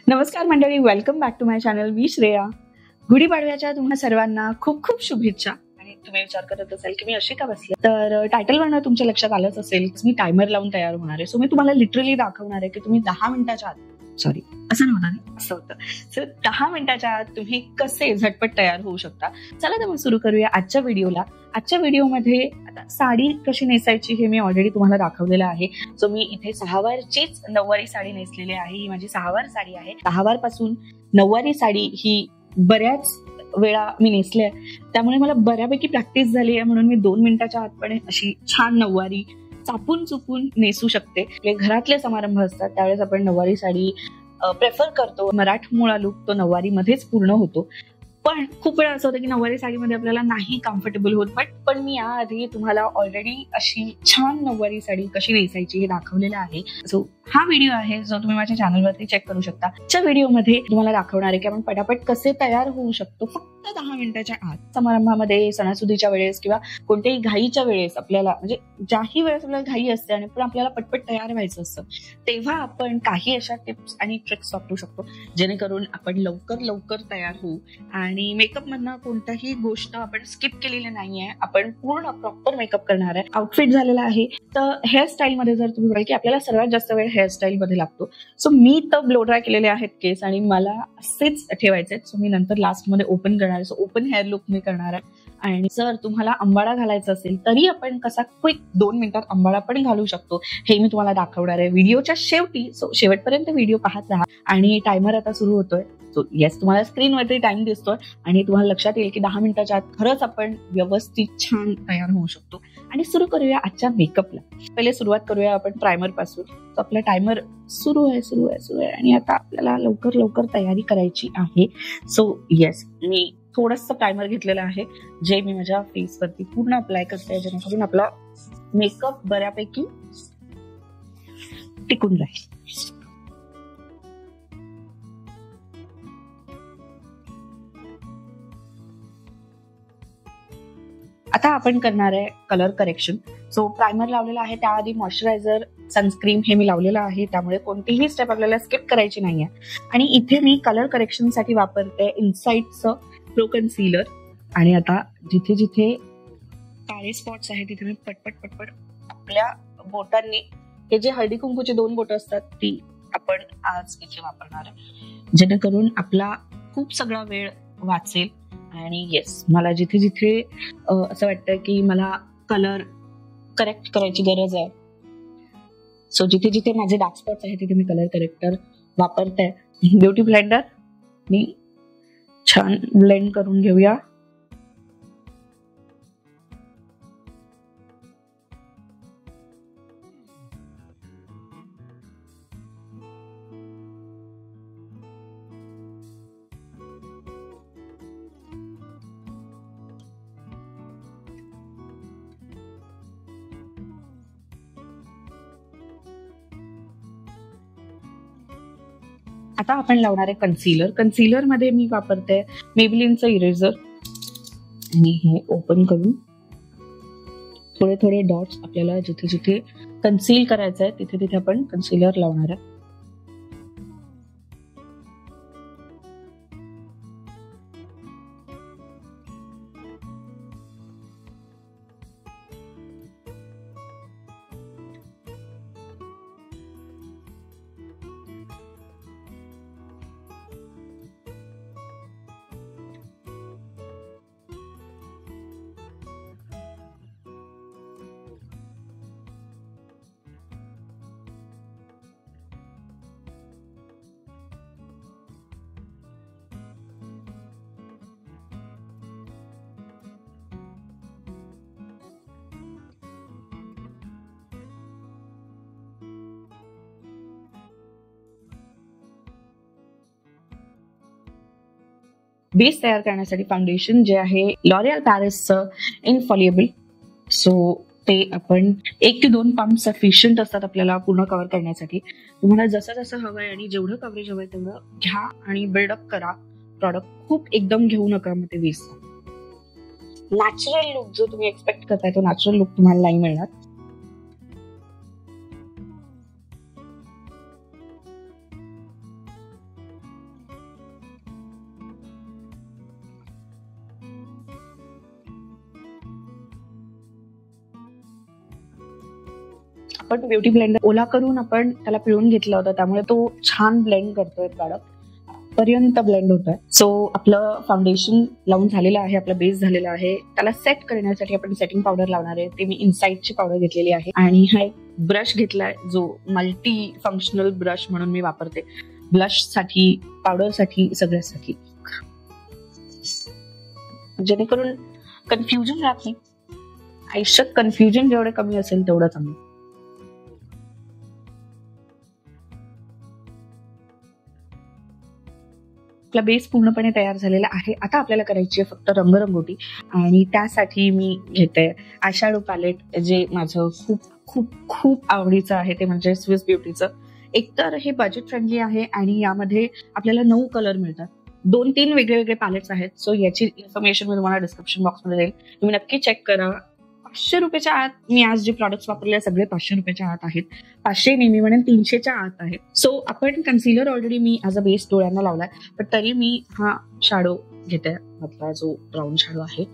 नमस्कार मंडळी, welcome back to my channel. मी श्रेया. गुढीपाडव्याच्या तुम्हा सर्वांना खूप खूप शुभेच्छा. आणि तुम्ही विचार करत असाल की मी अशी का बसले, तर टायटलवरनं तुमच्या लक्षात आलंच असेल मी टायमर लावून तयार होणार आहे. सो मी तुम्हाला लिटरली दाखवणार आहे की तुम्ही 10 मिनिटाच्या आत, सॉरी असं नव्हतं, असं होतं. सो 10 मिनिटाच्या आत तुम्ही कसे झटपट तयार होऊ शकता. चला तर मग सुरू करूया आजच्या व्हिडिओला. आजच्या व्हिडिओमध्ये आता साडी कशी नेसायची हे मी ऑलरेडी तुम्हाला दाखवलेलं आहे. सो मी इथे सहावारचीच नऊवारी साडी नेसलेली आहे. ही माझी सहावार साडी आहे. सहावार पासून नऊवारी साडी ही बऱ्याच वेळा मी नेसले, त्यामुळे मला बऱ्यापैकी प्रॅक्टिस झाली आहे. म्हणून मी 2 मिनिटाच्या आतपणे अशी छान नऊवारी चापून चुपून नेसू शकते. आपले घरातले समारंभ असतात त्यावेळेस आपण नऊवारी साडी प्रेफर करतो. मराठमोळा लुक तो नऊवारी मध्येच पूर्ण होतो. पण खूप वेळा असं होतं की नऊवारी साडीमध्ये आपल्याला नाही कम्फर्टेबल होत. पण मी याआधी तुम्हाला ऑलरेडी अशी छान नऊवारी साडी कशी नेसायची हे दाखवलेलं आहे. सो हा व्हिडिओ आहे जो तुम्ही माझ्या चॅनलवरती चेक करू शकता. आजच्या व्हिडिओमध्ये तुम्हाला दाखवणार आहे की आपण पटापट कसे तयार होऊ शकतो फक्त 10 मिनिटाच्या आत. समारंभामध्ये, सणासुदीच्या वेळेस किंवा कोणत्याही घाईच्या वेळेस आपल्याला, म्हणजे ज्याही वेळेस आपल्याला घाई असते आणि पण आपल्याला पटपट तयार व्हायचं असतं, तेव्हा आपण काही अशा टिप्स आणि ट्रिक्स वापरू शकतो जेणेकरून आपण लवकर तयार होऊ. आणि मेकअप मधनं कोणत्याही गोष्ट आपण स्किप केलेली नाहीये. आपण पूर्ण प्रॉपर मेकअप करणार आहे. आउटफिट झालेला आहे. तर हेअरस्टाईल मध्ये जर तुम्ही बघाल की आपल्याला सर्वात जास्त वेळ हेअरस्टाईल मध्ये लागतो. सो मी तर ब्लो ड्राय केलेले आहेत केस आणि मला असेच ठेवायचे. सो मी नंतर लास्ट मध्ये ओपन करणार आहे. सो ओपन हेअर लुक मी करणार आहे. आणि जर तुम्हाला अंबाडा घालायचा असेल तरी आपण कसा क्विक 2 मिनिटात अंबाडा पण घालू शकतो हे मी तुम्हाला दाखवणार आहे व्हिडिओच्या शेवटी. सो शेवटपर्यंत व्हिडिओ पाहत राहा. आणि टायमर आता सुरू होतोय. सो येस, तुम्हाला स्क्रीनवरती टाइम दिसतोय आणि तुम्हाला लक्षात येईल की 10 मिनिटाच्या आत खरंच आपण व्यवस्थित छान तयार होऊ शकतो. आणि सुरू करूया आजच्या मेकअपला. पहिले सुरुवात करूया आपण प्रायमर पासून. तो आपला टायमर सुरू आहे आणि आता आपल्याला लवकर तयारी करायची आहे. सो येस, मी थोडंसं प्रायमर घेतलेलं आहे जे मी माझ्या फेसवरती पूर्ण अप्लाय करते जेणेकरून आपला मेकअप बऱ्यापैकी टिकून राहील. आता आपण करणार आहे कलर करेक्शन. सो प्रायमर लावलेला आहे, त्याआधी मॉइश्चरायझर, सनस्क्रीन हे मी लावलेलं आहे, त्यामुळे कोणतीही स्टेप आपल्याला स्किप करायची नाहीये. आणि इथे मी कलर करेक्शन साठी वापरते इनसाइटचं प्रो कन्सीलर. आणि आता जिथे जिथे काळे स्पॉट्स आहेत तिथे मी पटपट आपल्या बोटांनी, हे जे हळदी कुंकूचे 2 बोट असतात ती आपण आज इथे वापरणार आहे जेणेकरून आपला खूप सगळा वेळ वाचेल. आणि येस, मला जिथे जिथे असं वाटतं की मला कलर करेक्ट करायची गरज आहे, सो जिथे जिथे माझे डार्क स्पॉट्स आहेत तिथे मी कलर करेक्टर वापरते. ब्युटी ब्लेंडर मी छान ब्लेंड करून घेऊया. आता आपण लावणार आहे कन्सीलर. कन्सीलर मध्ये मी वापरते मेबलिनचं इरेझर. आणि हे ओपन करून थोडे डॉट्स आपल्याला जिथे जिथे कन्सील करायचं आहे तिथे तिथे आपण कन्सीलर लावणार आहे. बेस तयार करण्यासाठी फाउंडेशन जे आहे लॉरियल पॅरिसचं इनफॉलिएबल. सो ते आपण 1 ते 2 पंप सफिशियंट असतात आपल्याला पूर्ण कव्हर करण्यासाठी. तुम्हाला जसं हवंय आणि जेवढं कव्हरेज हवंय तेवढं घ्या आणि बिल्डअप करा प्रॉडक्ट. खूप एकदम घेऊ नका, मग ते वेस्ट. नॅचरल लुक जो तुम्ही एक्सपेक्ट करताय तो नॅचरल लुक तुम्हाला नाही मिळणार. आपण ब्युटी ब्लेंडर ओला करून आपण त्याला पिळून घेतलं होतं, त्यामुळे तो छान ब्लेंड करतोय प्रॉडक्ट पर्यंत ब्लेंड होत आहे. सो आपलं फाउंडेशन लावून झालेलं आहे, आपला बेस झालेला आहे. त्याला सेट करण्यासाठी आपण सेटिंग पावडर लावणार आहे. ते मी इनसाइडची पावडर घेतलेली आहे आणि हा एक ब्रश घेतलाय जो मल्टी फंक्शनल ब्रश म्हणून मी वापरते, ब्लश साठी, पावडर साठी, सगळ्यासाठी, जेणेकरून कन्फ्युजन राहत नाही. आयुष्यात कन्फ्युजन जेवढे कमी असेल तेवढं चांगलं. आपला बेस पूर्णपणे तयार झालेला आहे. आता आपल्याला करायची आहे फक्त रंगरंगोटी आणि त्यासाठी मी घेते आयशॅडो पॅलेट, जे माझं खूप खूप खूप आवडीचं आहे, ते म्हणजे स्विस ब्युटीचं. एकतर हे बजेट फ्रेंडली आहे आणि यामध्ये आपल्याला 9 कलर मिळतात. 2-3 वेगळे वेगळे पॅलेट्स आहेत. सो याची इन्फॉर्मेशन मी तुम्हाला डिस्क्रिप्शन बॉक्समध्ये देईल, तुम्ही नक्की चेक करा. 500 रुपयाच्या आत मी आज जे प्रॉडक्ट्स वापरले सगळे 500 रुपयाच्या आत आहेत. 500 नेहमी म्हणेन 300च्या आत आहेत. सो आपण concealer already me as a base डोळ्यांना लावलाय, पण तरी मी हा शॅडो घेते, आपला जो ब्राऊन शॅडो आहे,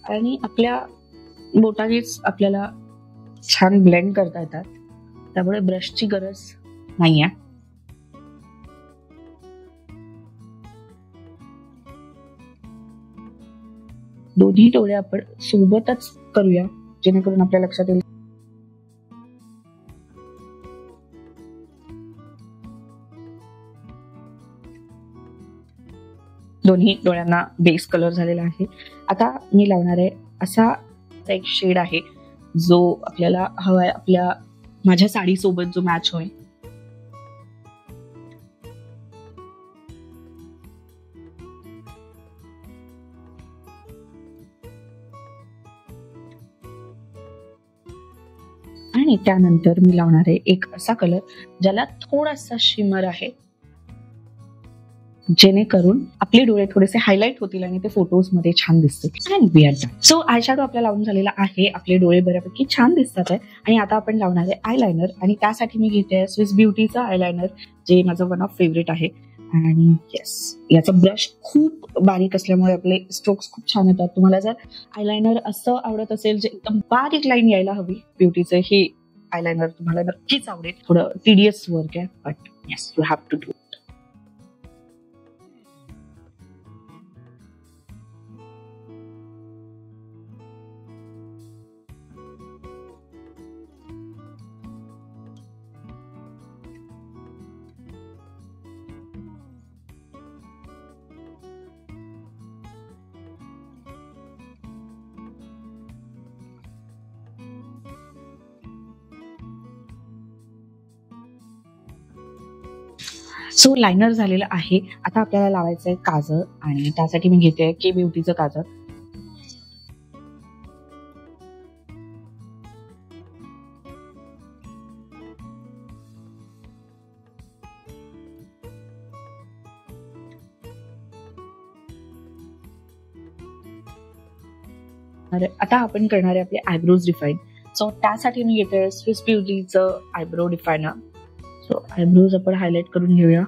आणि आपल्या बोटानेच आपल्याला छान ब्लेंड करता येतात, त्यामुळे ब्रशची गरज नाहीये. दोन्ही डोळे आपण सोबतच करूया, जेणेकरून आपल्या लक्षात येईल. दोन्ही डोळ्यांना बेस कलर झालेला आहे. आता मी लावणार आहे असा एक शेड आहे जो आपल्याला हवाय, आपल्या माझ्या साडीसोबत जो मॅच होईल. आणि त्यानंतर मी लावणार आहे एक असा कलर ज्याला थोडासा शिमर आहे, जेणेकरून आपले डोळे थोडेसे हायलाइट होतील आणि ते फोटोज मध्ये छान दिसतील. And we are done. So eyeshadow आपला लावून झालेला आहे, आपले डोळे बऱ्यापैकी छान दिसतात आहे. आणि आता आपण लावणार आहे आयलायनर, आणि त्यासाठी मी घेते स्विस ब्युटीचं आयलायनर, जे माझं वन ऑफ फेवरेट आहे. आणि येस, याचा ब्रश खूप बारीक असल्यामुळे आपले स्ट्रोक्स खूप छान येतात. तुम्हाला जर आयलायनर असं आवडत असेल जे एकदम बारीक लाईन यायला हवी, ब्युटीचं हे आयलायनर तुम्हाला नक्कीच आवडेल. थोडं टीडियस वर्क आहे, but yes, you have to do. So liner झालेलं आहे. आता आपल्याला लावायचं आहे काजळ, आणि त्यासाठी मी घेते के ब्युटीचं काजळ. आता आपण करणार आहे आपले आयब्रोज डिफाईन. सो त्यासाठी मी घेते स्विस ब्युटीचं आयब्रो डिफायनर. सो आयब्रोज आपण हायलाइट करून घेऊया.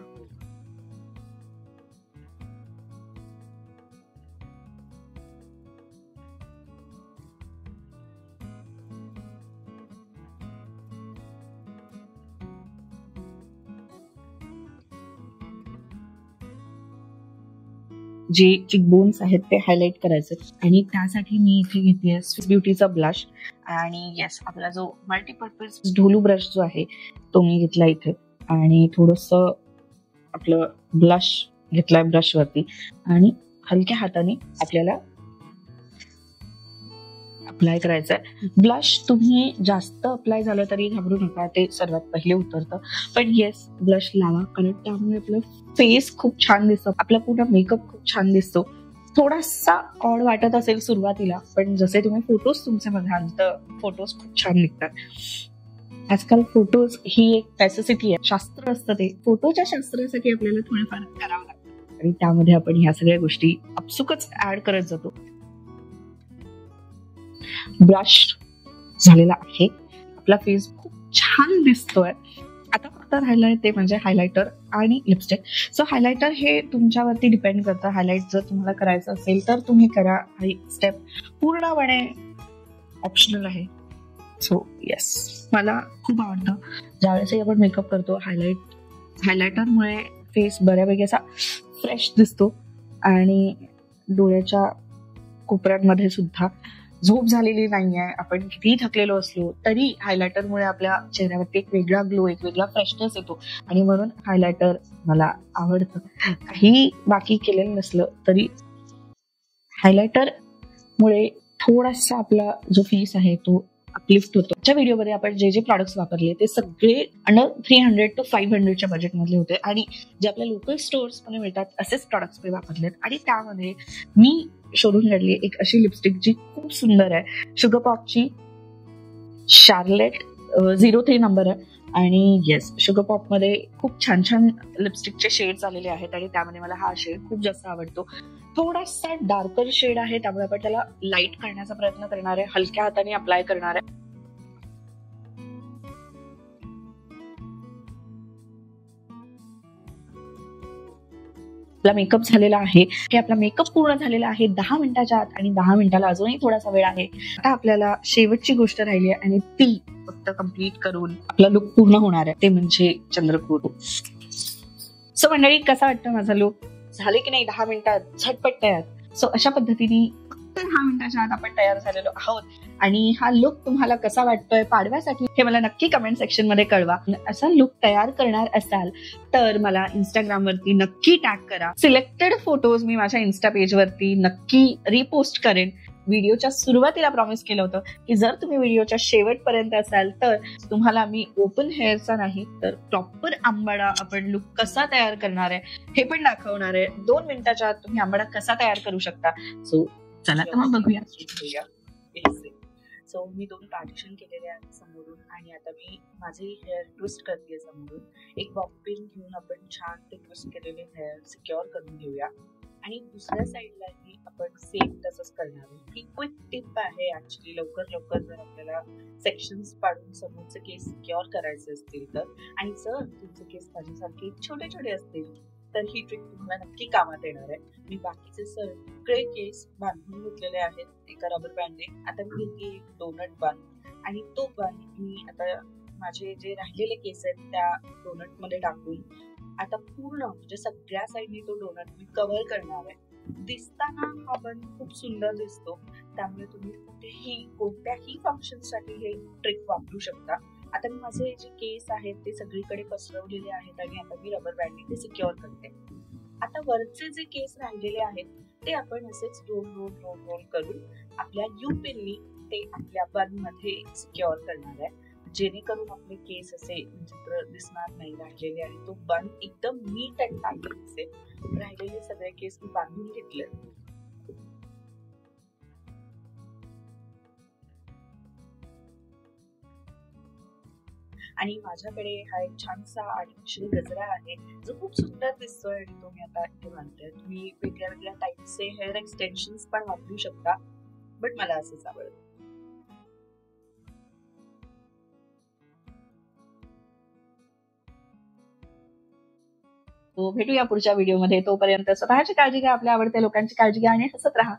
जे चिक बोन्स आहेत ते हायलाइट करायचे, आणि त्यासाठी मी इथे घेते स्विस ब्युटीचा ब्लश. आणि येस, आपला जो मल्टीपर्पज ढोलू ब्रश जो आहे तो मी घेतला इथे, आणि थोडस आपलं ब्लश घेतलाय ब्रशवरती, आणि हलक्या हाताने आपल्याला अप्लाय करायचं आहे. ब्लश तुम्ही जास्त अप्लाय झालं तरी घाबरू नका, ते सर्वात पहिले उतरतं. पण येस, ब्लश लावा, कारण त्यामुळे आपलं फेस खूप छान दिसतो, आपला पूर्ण मेकअप खूप छान दिसतो. थोडासा ऑड वाटत असेल सुरुवातीला, पण जसे तुम्ही फोटोज तुमचे बघाल तर फोटोज खूप छान निघतात. आजकाल फोटोज ही एक नेसेसिटी आहे, शास्त्र असतं ते. फोटोच्या शास्त्रासाठी आपल्याला थोडंफार करावं लागतं, आणि त्यामध्ये आपण ह्या सगळ्या गोष्टी आपसुकच ऍड करत जातो. ब्रश झालेला आहे, आपला फेस खूप छान दिसतोय. आता फक्त राहिलंय ते म्हणजे हायलायटर आणि लिपस्टिक. सो हायलायटर हे तुमच्यावरती डिपेंड करतं. हायलाइट जर तुम्हाला करायचं असेल तर तुम्ही करा, ही स्टेप पूर्णपणे ऑप्शनल आहे. सो येस, मला खूप आवडतं ज्यावेळेसही आपण मेकअप करतो. हायलायटरमुळे फेस बऱ्यापैकी असा फ्रेश दिसतो आणि डोळ्याच्या कोपऱ्यांमध्ये सुद्धा झोप झालेली नाहीये. आपण कितीही थकलेलो असलो तरी हायलायटरमुळे आपल्या चेहऱ्यावरती एक वेगळा ग्लो, एक वेगळा फ्रेशनेस येतो आणि म्हणून हायलायटर मला आवडतं. काही बाकी केलेलं नसलं तरी हायलायटर मुळे थोडासा आपला जो फेस आहे तो अपलिफ्ट होतो. आजच्या व्हिडिओमध्ये आपण जे प्रॉडक्ट्स वापरले ते सगळे अंडर 300 to 500च्या बजेटमधले होते आणि जे आपल्या लोकल स्टोअर्स मध्ये मिळतात असेच प्रॉडक्ट्स मी वापरलेत. आणि त्यामध्ये मी शोधून काढली एक अशी लिपस्टिक जी खूप सुंदर आहे. शुगर पॉपची शार्लेट 03 नंबर आहे. आणि येस, शुगर पॉप मध्ये खूप छान छान लिपस्टिकचे शेड्स आलेले आहेत आणि त्यामध्ये मला हा शेड खूप जास्त आवडतो. थोडासा डार्कर शेड आहे, त्यामुळे आपण त्याला लाईट करण्याचा प्रयत्न करणार आहे, हलक्या हाताने अप्लाय करणार आहे. आपला मेकअप झालेला आहे. हे आपला मेकअप पूर्ण झालेला आहे 10 मिनिटाच्या आत आणि 10 मिनिटाला अजूनही थोडासा वेळ आहे. आता आपल्याला शेवटची गोष्ट राहिली आहे आणि ती फक्त कंप्लीट करून आपला लुक पूर्ण होणार आहे, ते म्हणजे चंद्रकोर. सो मंडळी, कसा वाटतं माझा लुक? झाले की नाही 10 मिनिटात झटपट तयार. सो अशा पद्धतीने फक्त 10 मिनिटाच्या आत आपण तयार झालेलो आहोत. आणि हा लुक तुम्हाला कसा वाटतोय पाडव्यासाठी हे मला नक्की कमेंट सेक्शन मध्ये कळवा. असा लुक तयार करणार असाल तर मला इंस्टाग्राम वरती नक्की टॅग करा. सिलेक्टेड फोटोज मी माझ्या इन्स्टा पेज वरती नक्की रिपोस्ट करेन. व्हिडिओच्या सुरुवातीला प्रॉमिस केलं होतं की जर तुम्ही व्हिडिओच्या शेवटपर्यंत असाल तर तुम्हाला मी ओपन हेअरचा नाही तर प्रॉपर आंबाडा आपण लुक कसा तयार करणार आहे हे पण दाखवणार आहे. 2 मिनिटाच्या आत तुम्ही आंबाडा कसा तयार करू शकता. सो चला तर मग बघूया. सो मी 2 पार्टिशन केलेले आहेत समोरून आणि आता मी माझे हेअर ट्विस्ट करते समोरून. एक बॉब पिन घेऊन आपण छान ते ट्विस्ट केलेले हेअर सिक्युअर करून घेऊया आणि दुसऱ्या साईडलाही आपण सेम तसंच करणार आहे. ही क्विक टिप आहे ऍक्च्युली. लवकर जर आपल्याला सेक्शन्स पाडून समोरचे केस सिक्युअर करायचे असतील तर, आणि जर तुमचे केस माझ्यासारखे छोटे छोटे असतील तर ही ट्रिक तुम्हाला नक्की कामात येणार आहे. मी बाकीचे सगळे केस बांधून घेतलेले आहेत एका रबर बँडने. आता मी घेतली डोनट बांध आणि तो बांध मी आता माझे जे राहिलेले केस आहेत त्या डोनट मध्ये टाकून आता पूर्ण म्हणजे सगळ्या साईडने तो डोनट मी कव्हर करणार आहे. दिसताना हा बन खूप सुंदर दिसतो, त्यामुळे तुम्ही कोणत्याही फंक्शन साठी हे ट्रिक वापरू शकता. आता मी माझे जे केस आहेत ते सगळीकडे पसरवलेले आहेत आणि आता मी रबर बँडने ते सिक्युअर करते. आता वरचे जे केस राहिलेले आहेत ते आपण असेच रोल करून आपल्या यू पिननी ते आपल्या बन मध्ये सिक्युअर करणार आहे, जेणेकरून आपले केस असे विचित्र दिसणार नाही राहिलेले आणि तो बन एकदम नीट अँड टाईट दिसेल. राहिलेले सगळे केस मी बांधून घेतले आणि माझ्याकडे हा एक छानसा आर्टिफिशियल गजरा आहे जो खूप सुंदर दिसतोय आणि तो मी आता इथे बांधते. तुम्ही वेगळ्या टाईपचे हेअर एक्सटेन्शन्स पण वापरू शकता, बट मला असंच आवडतं. भेटूया पुढच्या व्हिडिओमध्ये. तोपर्यंत स्वतःची काळजी घ्या, आपल्या आवडत्या लोकांची काळजी घ्या आणि हसत राहा.